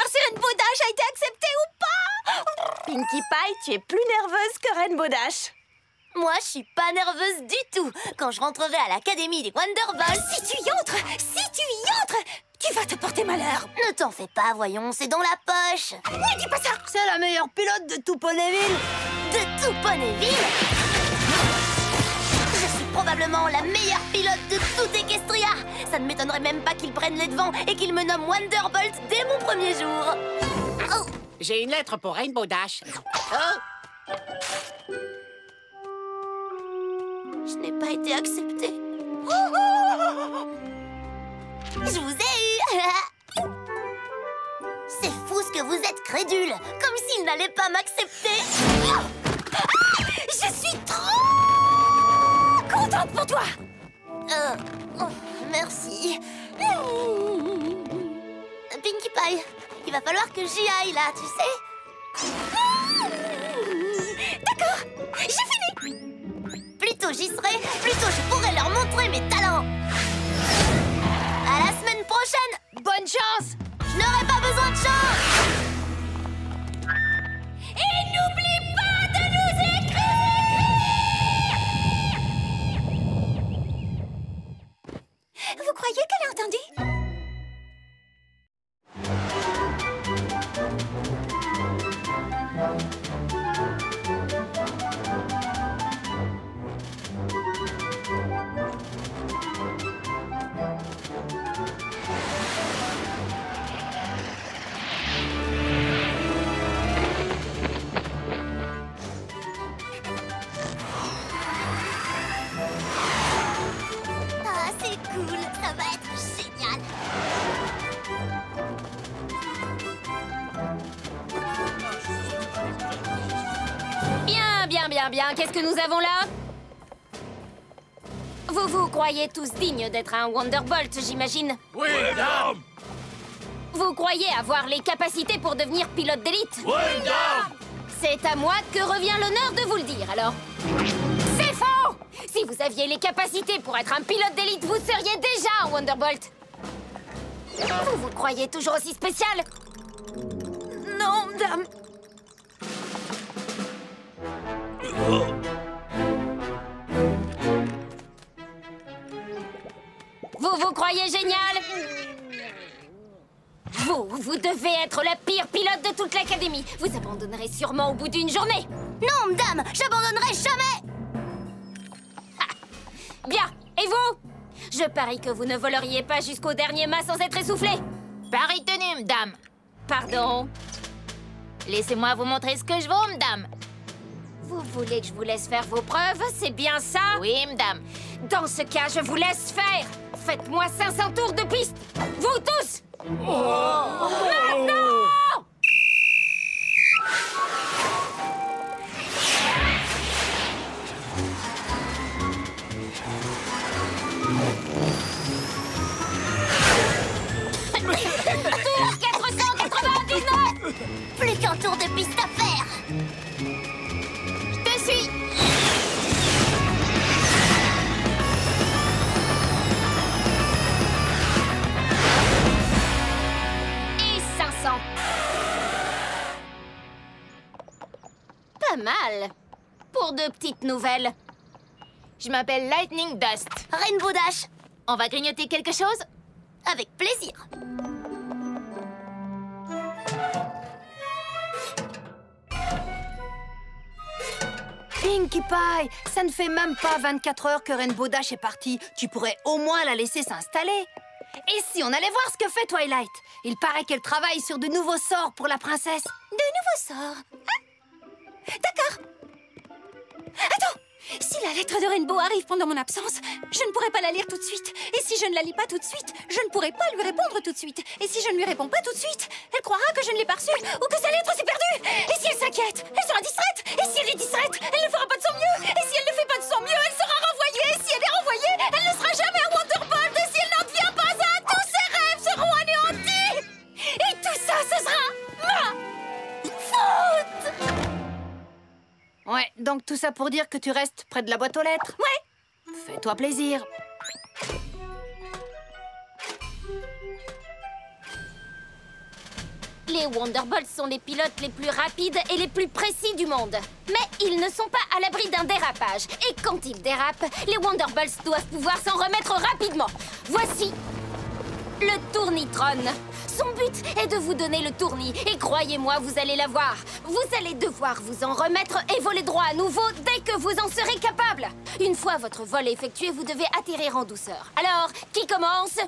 si Rainbow Dash a été accepté ou pas. Pinkie Pie, tu es plus nerveuse que Rainbow Dash. Moi, je suis pas nerveuse du tout. Quand je rentrerai à l'académie des Wonderbolts... Si tu y entres, tu vas te porter malheur. Ne t'en fais pas, voyons, c'est dans la poche. Ne dis pas ça. C'est la meilleure pilote de tout Ponyville. De tout Ponyville? Je suis probablement la meilleure pilote de tout Equestria. Ça ne m'étonnerait même pas qu'ils prennent les devants et qu'ils me nomment Wonderbolt dès mon premier jour. Oh. J'ai une lettre pour Rainbow Dash. Oh. Je n'ai pas été acceptée. Je vous ai eu. C'est fou ce que vous êtes crédule. Comme s'il n'allait pas m'accepter. Je suis trop contente pour toi. Oh, merci. Pinkie Pie, il va falloir que j'y aille là, tu sais. D'accord, j'ai fini. Plus tôt j'y serai, plus tôt je pourrai leur montrer mes talents. À la semaine prochaine. Bonne chance. Je n'aurai pas besoin de chance. Et n'oublie pas de nous écrire. Vous croyez qu'elle a entendu? Ah, c'est cool, ça va être génial. Bien. Qu'est-ce que nous avons là? Vous vous croyez tous dignes d'être un Wonderbolt, j'imagine? Oui, dame. Vous croyez avoir les capacités pour devenir pilote d'élite? Oui, dame. C'est à moi que revient l'honneur de vous le dire, alors. C'est faux! Si vous aviez les capacités pour être un pilote d'élite, vous seriez déjà un Wonderbolt. Vous vous croyez toujours aussi spécial? Non, dame. Vous vous croyez génial? Vous devez être la pire pilote de toute l'académie. Vous abandonnerez sûrement au bout d'une journée. Non, dame, j'abandonnerai jamais. Bien, et vous? Je parie que vous ne voleriez pas jusqu'au dernier mât sans être essoufflé. Paris tenu, dame. Pardon? Laissez-moi vous montrer ce que je vaux, madame. Vous voulez que je vous laisse faire vos preuves, c'est bien ça? Oui, madame. Dans ce cas, je vous laisse faire. Faites-moi 500 tours de piste. Vous tous! Maintenant! Tour 499! Plus qu'un tour de piste à faire. Je te suis. Et 500. Pas mal. Pour de petites nouvelles. Je m'appelle Lightning Dust. Rainbow Dash. On va grignoter quelque chose? Avec plaisir. Pinkie Pie, ça ne fait même pas 24 heures que Rainbow Dash est partie. Tu pourrais au moins la laisser s'installer. Et si on allait voir ce que fait Twilight? Il paraît qu'elle travaille sur de nouveaux sorts pour la princesse. De nouveaux sorts. D'accord. Attends. Si la lettre de Rainbow arrive pendant mon absence, je ne pourrai pas la lire tout de suite. Et si je ne la lis pas tout de suite, je ne pourrai pas lui répondre tout de suite. Et si je ne lui réponds pas tout de suite, elle croira que je ne l'ai pas reçue ou que sa lettre s'est perdue. Et si elle s'inquiète, elle sera distraite. Et si elle est distraite, elle ne fera pas de son mieux. Et si elle ne fait pas de son mieux, elle sera renvoyée. Et si elle est renvoyée, elle ne sera jamais un Wonderbolt. Et si elle n'en devient pas un, tous ses rêves seront anéantis. Et tout ça, ce sera ma faute. Ouais, donc tout ça pour dire que tu restes près de la boîte aux lettres. Ouais. Fais-toi plaisir. Les Wonderbolts sont les pilotes les plus rapides et les plus précis du monde. Mais ils ne sont pas à l'abri d'un dérapage. Et quand ils dérapent, les Wonderbolts doivent pouvoir s'en remettre rapidement. Voici le Tournitron. Son but est de vous donner le tournis. Et croyez-moi, vous allez l'avoir. Vous allez devoir vous en remettre et voler droit à nouveau dès que vous en serez capable. Une fois votre vol effectué, vous devez atterrir en douceur. Alors, qui commence?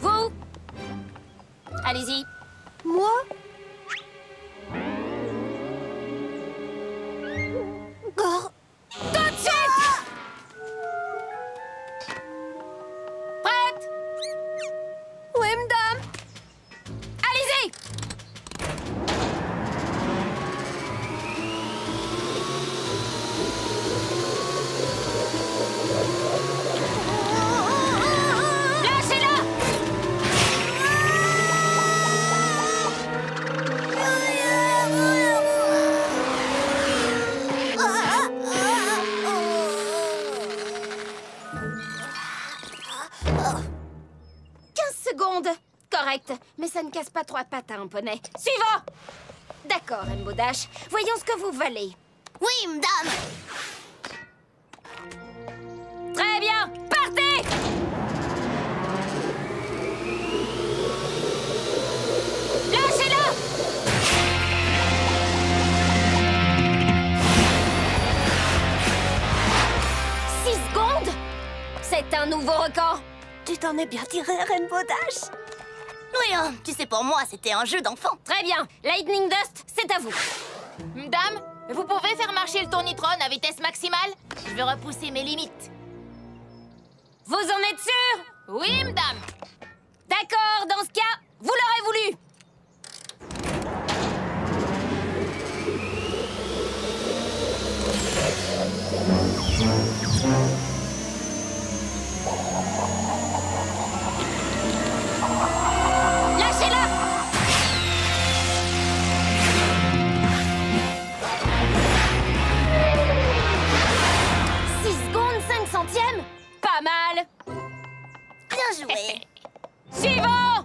Vous? Allez-y. Moi? Gore. Tout de suite! Prête? Oui, madame. Allez-y! Lâchez-la! Secondes. Correct, mais ça ne casse pas trois pattes à un poney. Suivant! D'accord, Rainbow Dash. Voyons ce que vous valez. Oui, madame. Très bien, partez! Lâchez-la! Six secondes? C'est un nouveau record. Tu t'en es bien tiré, Rainbow Dash. Oui, hein, tu sais, pour moi, c'était un jeu d'enfant. Très bien, Lightning Dust, c'est à vous. Madame, vous pouvez faire marcher le Tournitron à vitesse maximale? Je veux repousser mes limites. Vous en êtes sûr? Oui, madame. D'accord, dans ce cas, vous l'aurez voulu. Lâchez-la! 6 secondes, 5 centièmes? Pas mal. Bien joué. Suivant!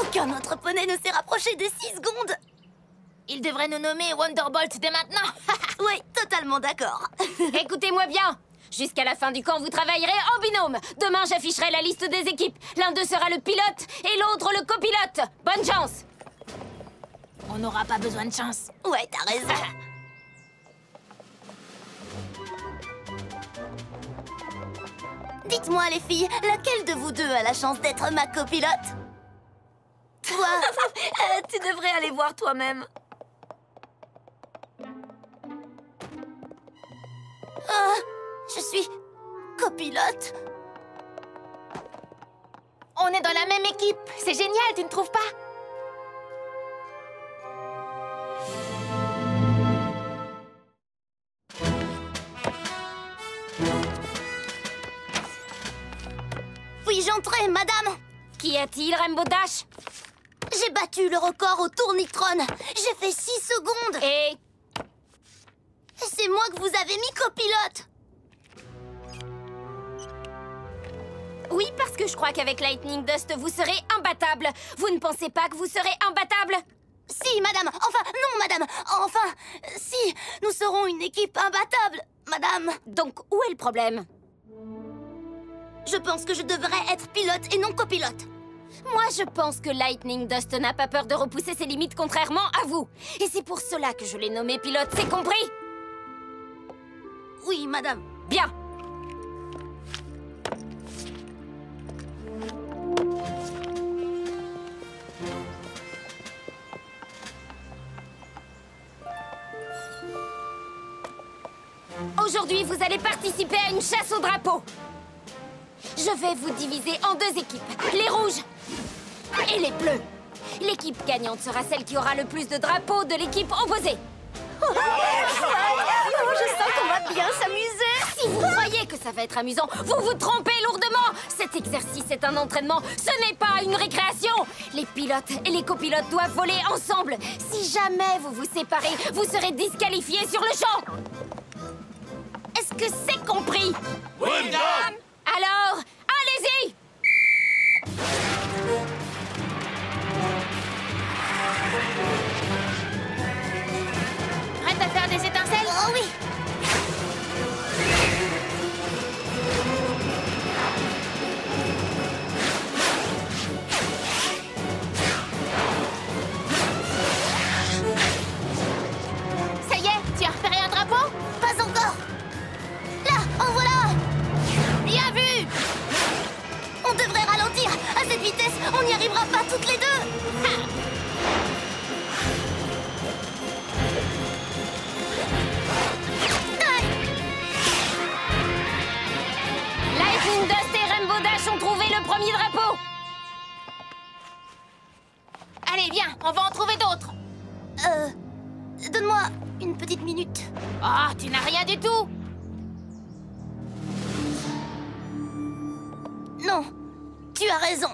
Aucun autre poney ne s'est rapproché des 6 secondes. Il devrait nous nommer Wonderbolt dès maintenant. Oui, totalement d'accord. Écoutez-moi bien. Jusqu'à la fin du camp, vous travaillerez en binôme. Demain, j'afficherai la liste des équipes. L'un d'eux sera le pilote et l'autre le copilote. Bonne chance! On n'aura pas besoin de chance. Ouais, t'as raison. Dites-moi, les filles, laquelle de vous deux a la chance d'être ma copilote? Toi. Tu devrais aller voir toi-même. Ah, je suis copilote. On est dans la même équipe. C'est génial, tu ne trouves pas? Puis-je entrer, madame? Qu'y a-t-il, Rainbow Dash? J'ai battu le record au Tournitron. J'ai fait 6 secondes. Et C'est moi que vous avez mis copilote. oui, parce que je crois qu'avec Lightning Dust, vous serez imbattable. Vous ne pensez pas que vous serez imbattable? Si, madame. Enfin, non, madame. Enfin, si, nous serons une équipe imbattable, madame. Donc, où est le problème? Je pense que je devrais être pilote et non copilote. Moi, je pense que Lightning Dust n'a pas peur de repousser ses limites contrairement à vous. Et c'est pour cela que je l'ai nommé pilote, c'est compris? Oui, madame. Bien. Aujourd'hui, vous allez participer à une chasse au drapeau. Je vais vous diviser en 2 équipes, les rouges et les bleus. L'équipe gagnante sera celle qui aura le plus de drapeaux de l'équipe opposée. Oh, je sens qu'on va bien s'amuser. Si vous croyez que ça va être amusant, vous vous trompez lourdement. Cet exercice est un entraînement, ce n'est pas une récréation. Les pilotes et les copilotes doivent voler ensemble. Si jamais vous vous séparez, vous serez disqualifiés sur le champ. Est-ce que c'est compris? Oui, madame! Alors, allez-y! On n'y arrivera pas toutes les deux. Lightning Dust et Rainbow Dash ont trouvé le premier drapeau. Allez, viens, on va en trouver d'autres. Donne-moi une petite minute. Oh, tu n'as rien du tout. Non, tu as raison.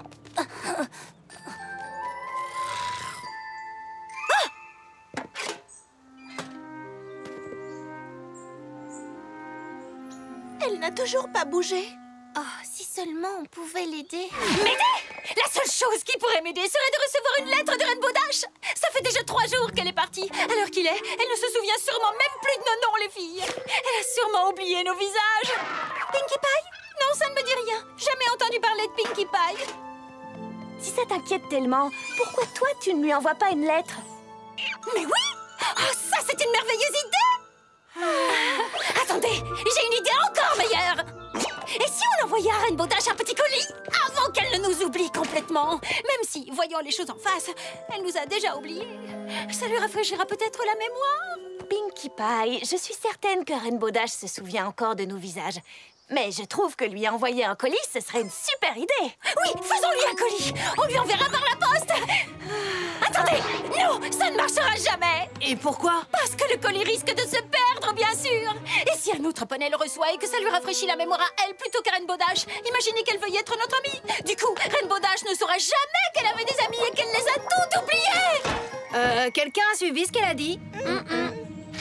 Elle n'a toujours pas bougé. Oh, si seulement on pouvait l'aider. M'aider? La seule chose qui pourrait m'aider serait de recevoir une lettre de Rainbow Dash. Ça fait déjà 3 jours qu'elle est partie. À l'heure qu'il est, elle ne se souvient sûrement même plus de nos noms, les filles. Elle a sûrement oublié nos visages. Pinkie Pie? Non, ça ne me dit rien. Jamais entendu parler de Pinkie Pie. Si ça t'inquiète tellement, pourquoi toi tu ne lui envoies pas une lettre? Mais oui! Oh, ça, c'est une merveilleuse idée! Attendez, j'ai une idée encore meilleure! Et si on envoyait à Rainbow Dash un petit colis avant qu'elle ne nous oublie complètement? Même si, voyant les choses en face, elle nous a déjà oubliés. Ça lui rafraîchira peut-être la mémoire. Pinkie Pie, je suis certaine que Rainbow Dash se souvient encore de nos visages. Mais je trouve que lui envoyer un colis, ce serait une super idée. Oui, faisons-lui un colis. On lui enverra par la poste. Attendez, non, ça ne marchera jamais. Et pourquoi? Parce que le colis risque de se perdre, bien sûr. Et si un autre poney le reçoit et que ça lui rafraîchit la mémoire à elle plutôt qu'à Rainbow Dash, imaginez qu'elle veuille être notre amie. Du coup, Rainbow Dash ne saura jamais qu'elle avait des amis et qu'elle les a toutes oubliées. Quelqu'un a suivi ce qu'elle a dit?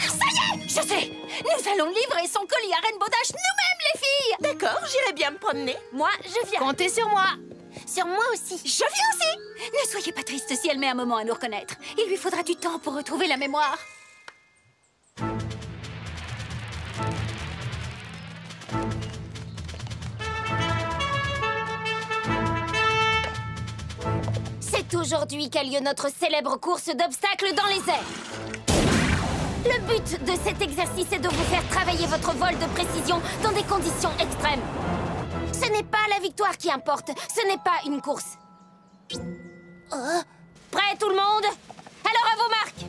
Ça y est, je sais. Nous allons livrer son colis à Rainbow Dash nous-mêmes, les filles. D'accord, j'irai bien me promener. Moi, je viens. Comptez sur moi. Sur moi aussi. Je viens aussi. Ne soyez pas triste si elle met un moment à nous reconnaître. Il lui faudra du temps pour retrouver la mémoire. C'est aujourd'hui qu'a lieu notre célèbre course d'obstacles dans les airs. Le but de cet exercice est de vous faire travailler votre vol de précision dans des conditions extrêmes. Ce n'est pas la victoire qui importe, ce n'est pas une course. Prêt tout le monde? Alors à vos marques!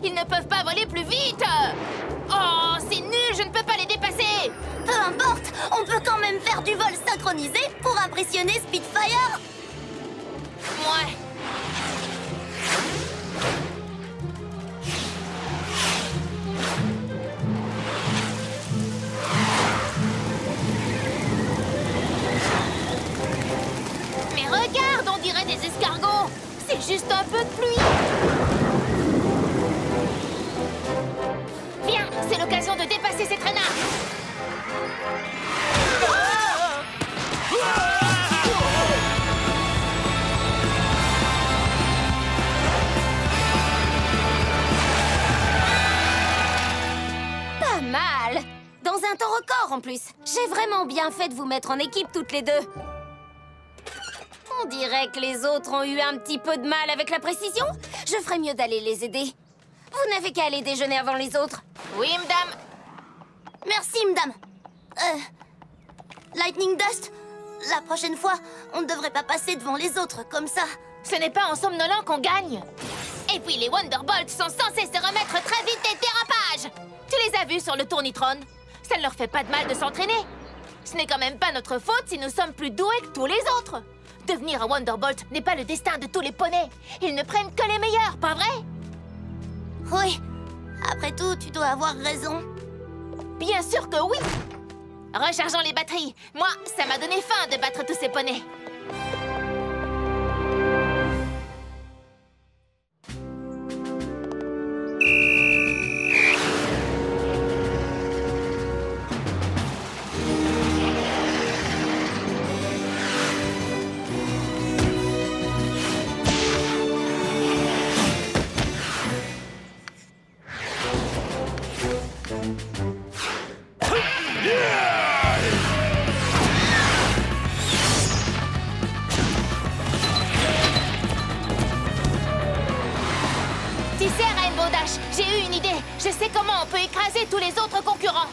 Ils ne peuvent pas voler plus vite. Oh, c'est nul, je ne peux pas les dépasser. Peu importe, on peut quand même faire du vol synchronisé pour impressionner Spitfire. Ouais. Mais regarde, on dirait des escargots. C'est juste un peu de pluie. Viens, c'est l'occasion de dépasser ces traînards. Pas mal! Dans un temps record en plus. J'ai vraiment bien fait de vous mettre en équipe toutes les deux. On dirait que les autres ont eu un petit peu de mal avec la précision. Je ferais mieux d'aller les aider. Vous n'avez qu'à aller déjeuner avant les autres. Oui, madame. Merci, madame. Lightning Dust, la prochaine fois, on ne devrait pas passer devant les autres comme ça. Ce n'est pas en somnolant qu'on gagne. Et puis les Wonderbolts sont censés se remettre très vite des dérapages. Tu les as vus sur le Tournitron? Ça ne leur fait pas de mal de s'entraîner. Ce n'est quand même pas notre faute si nous sommes plus doués que tous les autres. Devenir un Wonderbolt n'est pas le destin de tous les poneys. Ils ne prennent que les meilleurs, pas vrai? Oui, après tout, tu dois avoir raison. Bien sûr que oui. Rechargeons les batteries. Moi, ça m'a donné faim de battre tous ces poneys. Tu sais, Rainbow Dash, j'ai eu une idée. Je sais comment on peut écraser tous les autres concurrents.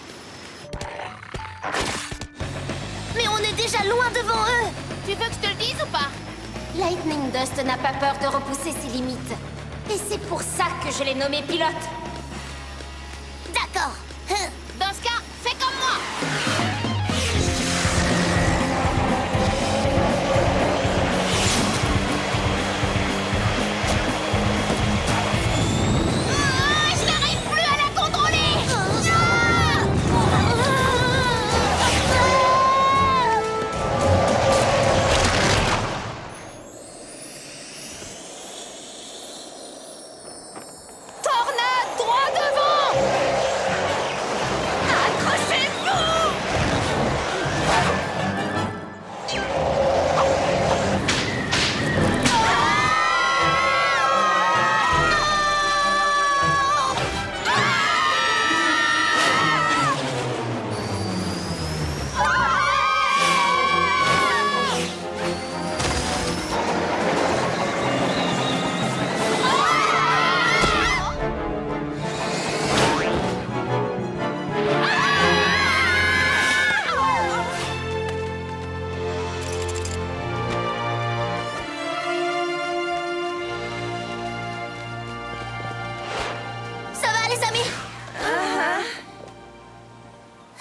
Mais on est déjà loin devant eux. Tu veux que je te le dise ou pas? Lightning Dust n'a pas peur de repousser ses limites. Et c'est pour ça que je l'ai nommé pilote. D'accord. Dans ce cas, fais comme moi. Je n'arrive plus à la contrôler. Tornade droit devant. Accrochez-vous. Ça va, les amis?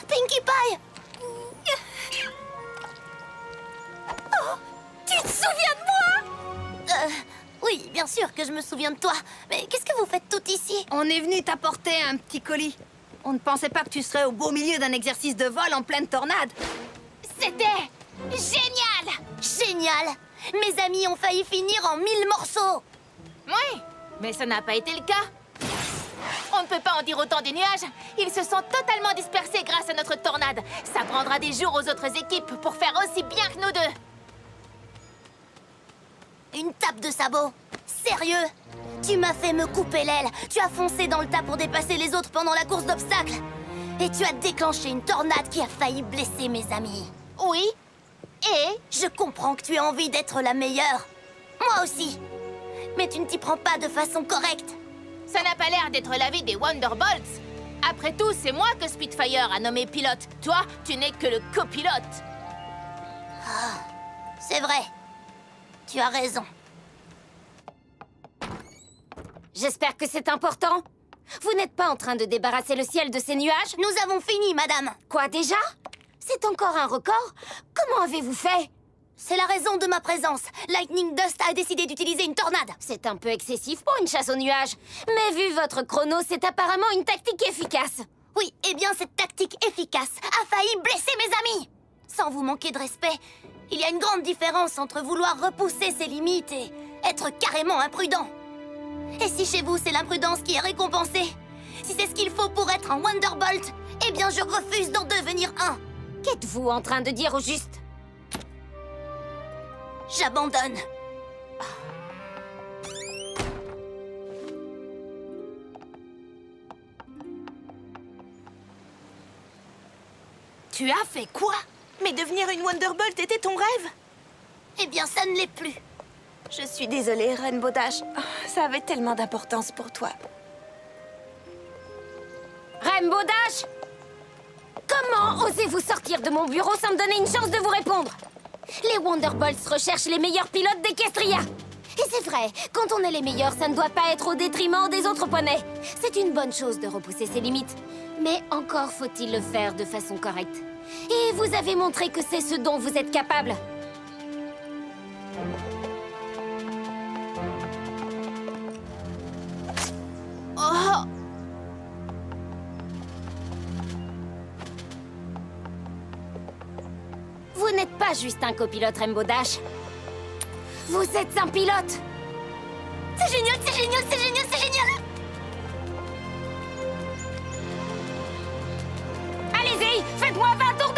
Pinkie Pie! Oh, tu te souviens de moi? Oui, bien sûr que je me souviens de toi. Mais qu'est-ce que vous faites toutes ici? On est venu t'apporter un petit colis. On ne pensait pas que tu serais au beau milieu d'un exercice de vol en pleine tornade. C'était génial. Génial! Mes amis ont failli finir en 1000 morceaux! Oui, mais ça n'a pas été le cas. On ne peut pas en dire autant des nuages. Ils se sont totalement dispersés grâce à notre tornade. Ça prendra des jours aux autres équipes pour faire aussi bien que nous deux. Une tape de sabot? Sérieux? Tu m'as fait me couper l'aile. Tu as foncé dans le tas pour dépasser les autres pendant la course d'obstacles. Et tu as déclenché une tornade qui a failli blesser mes amis. Oui. Et Je comprends que tu aies envie d'être la meilleure. Moi aussi. Mais tu ne t'y prends pas de façon correcte. ça n'a pas l'air d'être l'avis des Wonderbolts. Après tout, c'est moi que Spitfire a nommé pilote. Toi, tu n'es que le copilote. C'est vrai. Tu as raison. J'espère que c'est important. Vous n'êtes pas en train de débarrasser le ciel de ces nuages? Nous avons fini, madame. Quoi, déjà? C'est encore un record? Comment avez-vous fait? C'est la raison de ma présence. Lightning Dust a décidé d'utiliser une tornade. C'est un peu excessif pour une chasse aux nuages. Mais vu votre chrono, c'est apparemment une tactique efficace. Oui, eh bien, cette tactique efficace a failli blesser mes amis. Sans vous manquer de respect, il y a une grande différence entre vouloir repousser ses limites et être carrément imprudent. Et si chez vous, c'est l'imprudence qui est récompensée, si c'est ce qu'il faut pour être un Wonderbolt, eh bien, je refuse d'en devenir un. Qu'êtes-vous en train de dire au juste? J'abandonne. Tu as fait quoi? Mais devenir une Wonderbolt était ton rêve? Eh bien, ça ne l'est plus. Je suis désolée, Rainbow Dash. Oh, ça avait tellement d'importance pour toi. Rainbow Dash! Comment osez-vous sortir de mon bureau sans me donner une chance de vous répondre? Les Wonderbolts recherchent les meilleurs pilotes d'Equestria. Et c'est vrai, quand on est les meilleurs, ça ne doit pas être au détriment des autres poneys. C'est une bonne chose de repousser ses limites. Mais encore faut-il le faire de façon correcte. Et vous avez montré que c'est ce dont vous êtes capable. Oh! Vous n'êtes pas juste un copilote Rainbow Dash. Vous êtes un pilote. C'est génial, c'est génial, c'est génial, c'est génial. Allez-y, faites-moi 20 tours de